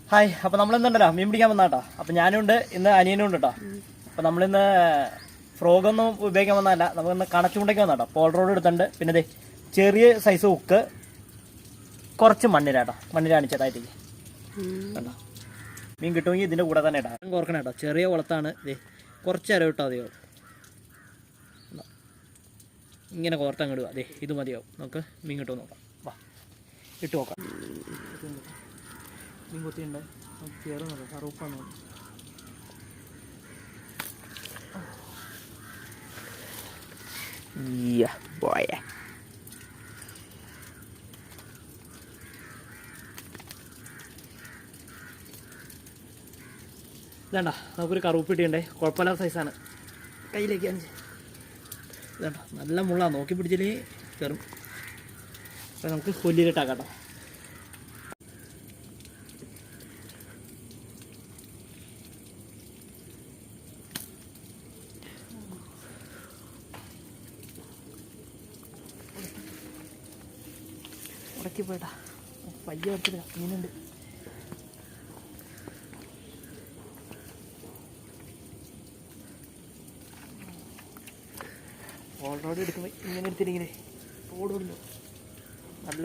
Hi. അപ്പോൾ നമ്മളിന്നുണ്ടല്ലോ മീൻ പിടിക്കാൻ വന്നാട്ടോ. അപ്പോൾ ഞാനും ഉണ്ട്, ഇന്ന് അനിയനും ഉണ്ട് കേട്ടോ. അപ്പോൾ നമ്മളിന്ന് ഫ്രോഗൊന്നും ഉപയോഗിക്കാൻ വന്നതല്ല, നമുക്കിന്ന് കണച്ചുകൊണ്ടേക്ക് വന്നാട്ടോ. പോൾ റോഡ് എടുത്തിട്ടുണ്ട്. പിന്നെ ഇതേ ചെറിയ സൈസ് ഹുക്ക്, കുറച്ച് മണ്ണിലാട്ടോ. മണ്ണിൽ കാണിച്ചതായിട്ടേക്ക് കേട്ടോ. മീൻ കിട്ടുമെങ്കിൽ ഇതിൻ്റെ കൂടെ തന്നെ ഇടാം. കോർക്കണം കേട്ടോ. ചെറിയ കുളത്താണ്. ഇതേ കുറച്ച് അര ഇട്ടാൽ മതിയാവും. ഇങ്ങനെ കോർത്തങ്ങ് ഇടുക. അതെ ഇത് മതിയാവും. നമുക്ക് മീൻ കിട്ടുമെന്ന് നോക്കാം. വാ ഇട്ട് നോക്കാം. മീൻ കൊത്തിയുണ്ട്. കയറുന്നത് കറുപ്പാന്ന് തോന്നുന്നു. ഇതേണ്ട നമുക്കൊരു കറുപ്പ് കിട്ടിയുണ്ടേ. കുഴപ്പമില്ലാത്ത സൈസാണ്. കയ്യിലേക്ക് അഞ്ച് ഇതേണ്ട നല്ല മുള്ളാണ്. നോക്കി പിടിച്ചില്ലെങ്കിൽ കയറും. അപ്പം നമുക്ക് കൊല്ലിയിലിട്ടാക്കാം കേട്ടോ. ഉടക്കി പോയിട്ടാ പയ്യ എടുത്തില്ല. മീനുണ്ട്. ഓൾറോഡ് എടുക്കുമ്പോൾ ഇങ്ങനെ എടുത്തിരിങ്ങനെ ഓടുള്ളൂ. നല്ല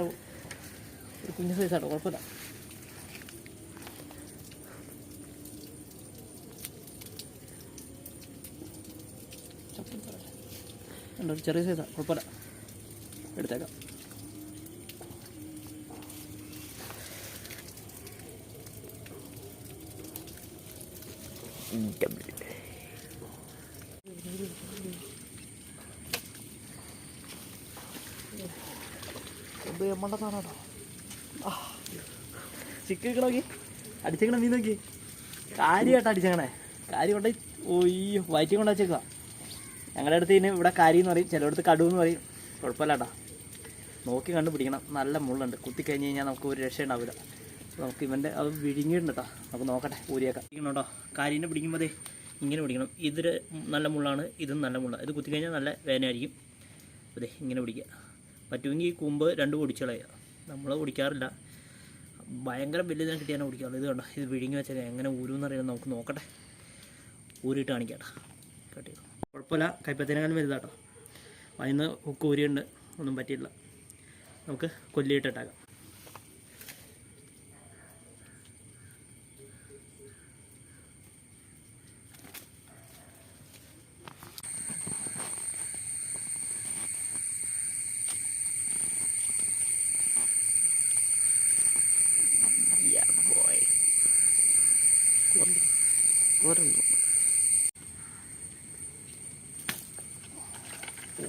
ഒരു കുഞ്ഞു സൈസാട്ടോ, കുഴപ്പമില്ല. ഉണ്ടോ ഒരു ചെറിയ സൈസാണ്, കുഴപ്പമില്ല. എടുത്തേക്കാം. എമ്മണ്ട സാധനം ചിക്കൻ നോക്കി അടിച്ചേക്കണ. മീൻ നോക്കി കാര്യമായിട്ട് അടിച്ചേക്കണേ. കാരി കൊണ്ട് വയറ്റി കൊണ്ട് വെച്ചേക്കുക. ഞങ്ങളുടെ അടുത്ത് ഇതിന് ഇവിടെ കാരി എന്ന് പറയും, ചിലയിടത്ത് കടു എന്ന് പറയും. കുഴപ്പമില്ല കേട്ടോ. നോക്കി കണ്ടുപിടിക്കണം. നല്ല മുള്ളുണ്ട്. കുത്തിക്കഴിഞ്ഞ് കഴിഞ്ഞാൽ നമുക്ക് ഒരു രക്ഷ ഉണ്ടാവില്ല. നമുക്ക് ഇവൻ്റെ അത് വിഴുങ്ങിയിട്ടുണ്ട് കേട്ടോ. നമുക്ക് നോക്കട്ടെ, ഊരിയേക്കാം. പിടിക്കണം കേട്ടോ. കാരീനെ പിടിക്കുമ്പോഴേ ഇങ്ങനെ പിടിക്കണം. ഇതിൽ നല്ല മുള്ളാണ്, ഇതും നല്ല മുള്ളാണ്. ഇത് കുത്തിക്കഴിഞ്ഞാൽ നല്ല വേദനയായിരിക്കും. അതെ ഇങ്ങനെ പിടിക്കുക. പറ്റുമെങ്കിൽ ഈ കൂമ്പ് രണ്ട് പൊടിച്ച് കളയുക. നമ്മൾ പൊടിക്കാറില്ല. ഭയങ്കര വലിയതിനെ കിട്ടിയാൽ പൊടിക്കാറുള്ളൂ. ഇത് കണ്ടോ, ഇത് വിഴുങ്ങി വെച്ചാൽ എങ്ങനെ ഊരുമെന്ന് അറിയാൻ നമുക്ക് നോക്കട്ടെ. ഊരിയിട്ട് കാണിക്കാട്ടോ. കട്ട് ചെയ്തു. കുഴപ്പമില്ല. കൈപ്പത്തിനേക്കാളും വലുതാട്ടോ. അതിന് ഹുക്ക് ഊരിയുണ്ട്, ഒന്നും പറ്റിയില്ല. നമുക്ക് കൊല്ലിയിട്ടിട്ടാക്കാം.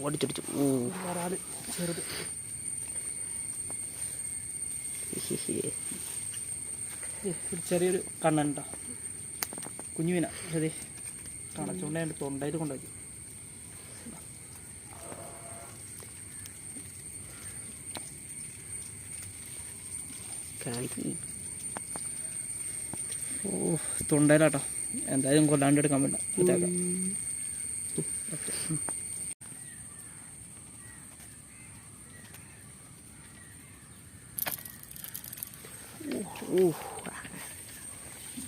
ഓടിച്ചടിച്ചു. ഒരാൾ ചെറുത് ചെറിയൊരു കണ്ണനുണ്ടോ. കുഞ്ഞു മീന. അതെ കണച്ചുകൊണ്ട് എൻ്റെ തൊണ്ടയിൽ കൊണ്ടുപോയി. തൊണ്ടയിലാട്ടോ. എന്തായാലും കൊല്ലാണ്ട് എടുക്കാൻ വേണ്ട. ഇതാക്കാം.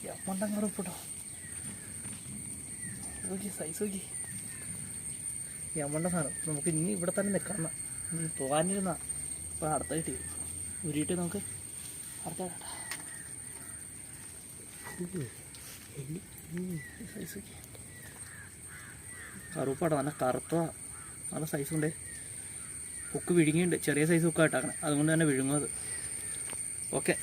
യമ്മണ്ടങ്ങറപ്പെട്ടോ. നോക്കി സൈസ് നോക്കി. യമ്മണ്ട സാധനം. നമുക്ക് ഇനി ഇവിടെ തന്നെ നിൽക്കണം. പോകാനിരുന്ന ഇപ്പോൾ അടുത്ത കിട്ടി ഉരുയിട്ട് നമുക്ക് അടുത്ത സൈസ് നോക്കി. കറുപ്പാട്ടോ. നല്ല കറുത്തതാണ്. നല്ല സൈസുണ്ട്. ഹുക്ക് വിഴുങ്ങിയുണ്ട്. ചെറിയ സൈസ് ഹുക്കായിട്ടാക്കണം. അതുകൊണ്ട് തന്നെ വിഴുങ്ങും അത്. ഓക്കെ.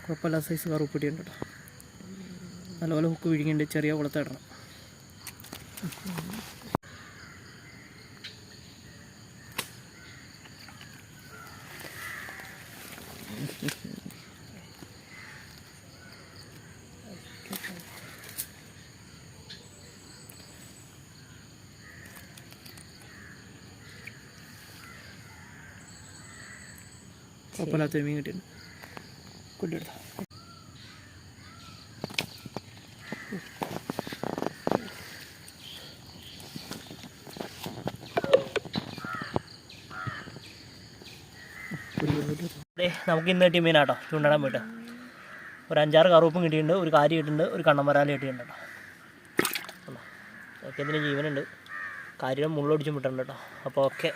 കുഴപ്പമില്ല. സൈസ് കറുപ്പിട്ടിയുണ്ട് കേട്ടോ. നല്ലപോലെ ഹുക്ക് വിഴുങ്ങിയുണ്ട്. ചെറിയ കുളത്തിടണം. കുഴപ്പമില്ലാത്തൊരു മീൻ കിട്ടിയിട്ടുണ്ട്. കൊണ്ടെടുത്ത നമുക്ക് ഇന്ന് കിട്ടിയ മീനാട്ടോ ചൂണ്ടടാൻ പോയിട്ട്. ഒരു 5-6 കറുപ്പും കിട്ടിയിട്ടുണ്ട്, ഒരു കാരി കിട്ടിയിട്ടുണ്ട്, ഒരു കണ്ണമരാലി കിട്ടിയിട്ടുണ്ട് കേട്ടോ. ഓക്കെ, ഇതിന് ജീവനുണ്ട്. കാര്യം മുള്ളൊടിച്ചും വിട്ടിട്ടുണ്ട് കേട്ടോ. അപ്പോൾ ഓക്കെ.